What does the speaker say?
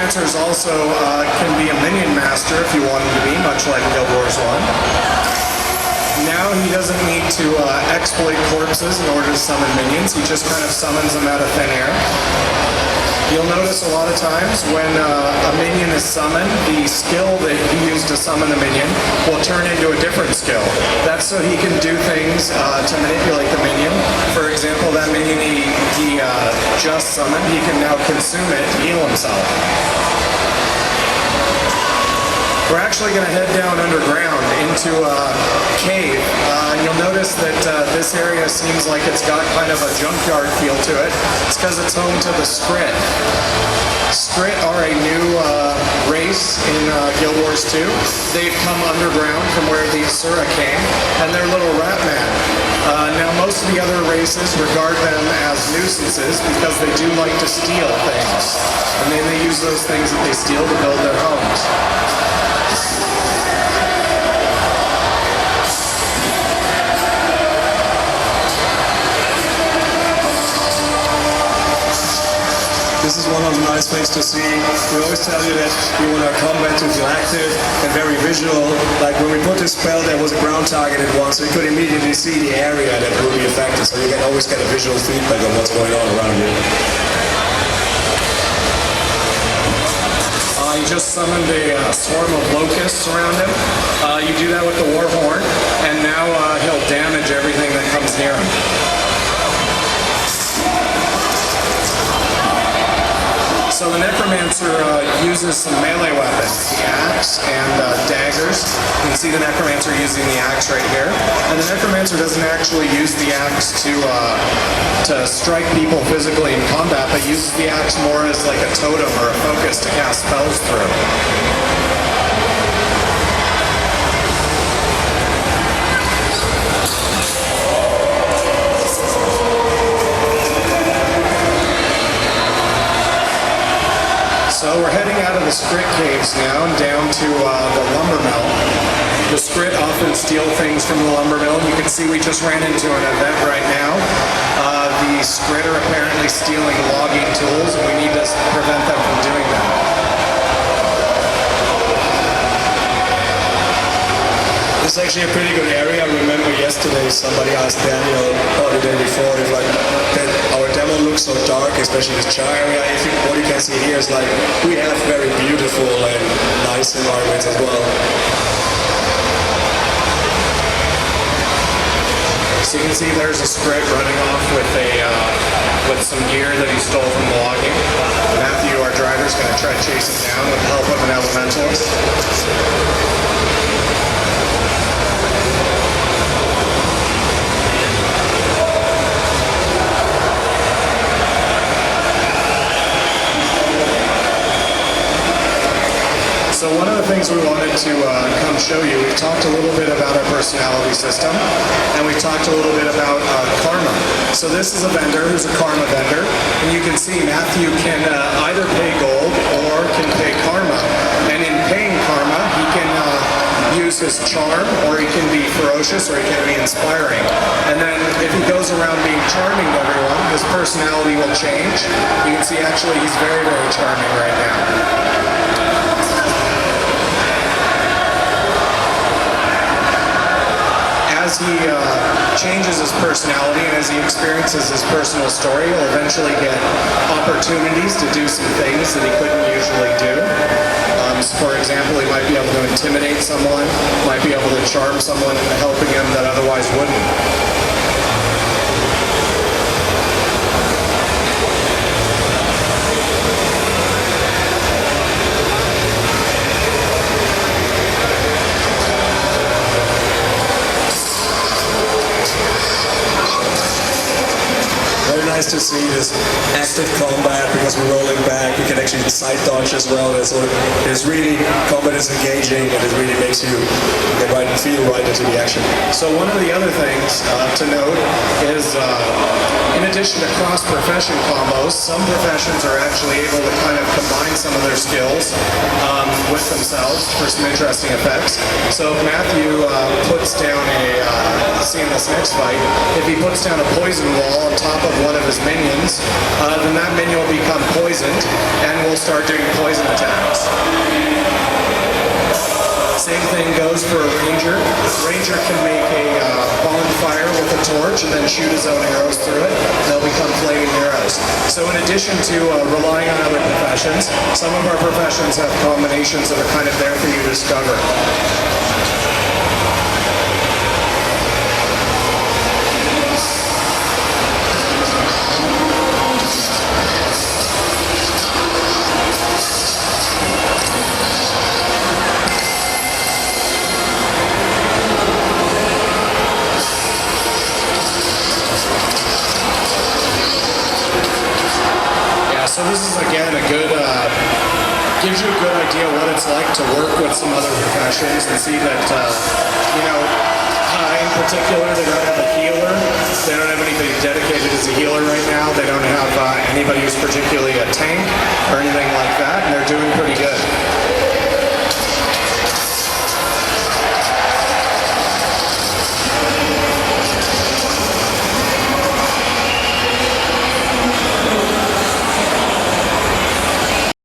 Necromancers also can be a minion master if you want him to be, much like Guild Wars 1. Now he doesn't need to exploit corpses in order to summon minions, he just kind of summons them out of thin air. You'll notice a lot of times when a minion is summoned, the skill that he used to summon the minion will turn into a different skill. That's so he can do things to manipulate the minion. For example, that minion he just summoned, he can now consume it to heal himself. We're actually going to head down underground into a cave. You'll notice that this area seems like it's got kind of a junkyard feel to it. It's because it's home to the Skrit. Skrit are a new race in Guild Wars 2. They've come underground from where the Asura came, and they're little rat men. Now most of the other races regard them as nuisances because they do like to steal things. And then they use those things that they steal to build their homes. This is one of the nice things to see. We always tell you that we want our combat to feel active and very visual. Like when we put this spell, there was a ground targeted one, so you could immediately see the area that will be affected, so you can always get a visual feedback on what's going on around you. He just summoned a swarm of locusts around him. You do that with the War Horn, and now he'll damage everything that comes near him. So the Necromancer uses some melee weapons, the axe and daggers. You can see the Necromancer using the axe right here. And the Necromancer doesn't actually use the axe to strike people physically in combat, but uses the axe more as like a totem or a focus to cast spells through. So we're heading out of the Skrit caves now and down to the lumber mill. The Skrit often steal things from the lumber mill. You can see we just ran into an event right now. The Skrit are apparently stealing logging tools, and we need to prevent them from doing that. This is actually a pretty good area. I remember yesterday somebody asked Daniel, or the day before, if like that our demo looks so dark, especially this char area. I think what you can see here is like we have very beautiful and nice environments as well. So you can see there's a Skrit running off with some gear that he stole from logging. Matthew, our driver, is going to try to chase him down with the help of an elementalist. So one of the things we wanted to come show you, we've talked a little bit about our personality system, and we've talked a little bit about karma. So this is a vendor who's a karma vendor, and you can see Matthew can either pay gold or can pay karma. And in paying karma, he can use his charm, or he can be ferocious, or he can be inspiring. And then if he goes around being charming to everyone, his personality will change. You can see actually he's very, very charming right now. As he changes his personality and as he experiences his personal story, he'll eventually get opportunities to do some things that he couldn't usually do. So for example, he might be able to intimidate someone, might be able to charm someone into helping him that otherwise wouldn't. Nice to see this active combat because we're rolling back. We can actually side dodge as well. So it's really, combat is engaging and it really makes you get right and feel right into the action. So one of the other things to note is in addition to cross-profession combos, some professions are actually able to kind of combine some of their skills with themselves for some interesting effects. So if Matthew puts down see in this next fight, if he puts down a poison wall on top of one of his minions, then that minion will become poisoned and will will start doing poison attacks. Same thing goes for a ranger. Ranger can make a bonfire with a torch and then shoot his own arrows through it. They'll become flaming arrows. So in addition to relying on other professions, some of our professions have combinations that are kind of there for you to discover. So this is again a good, gives you a good idea what it's like to work with some other professions and see that, in particular, they don't have a healer. They don't have anybody dedicated as a healer right now. They don't have anybody who's particularly a tank.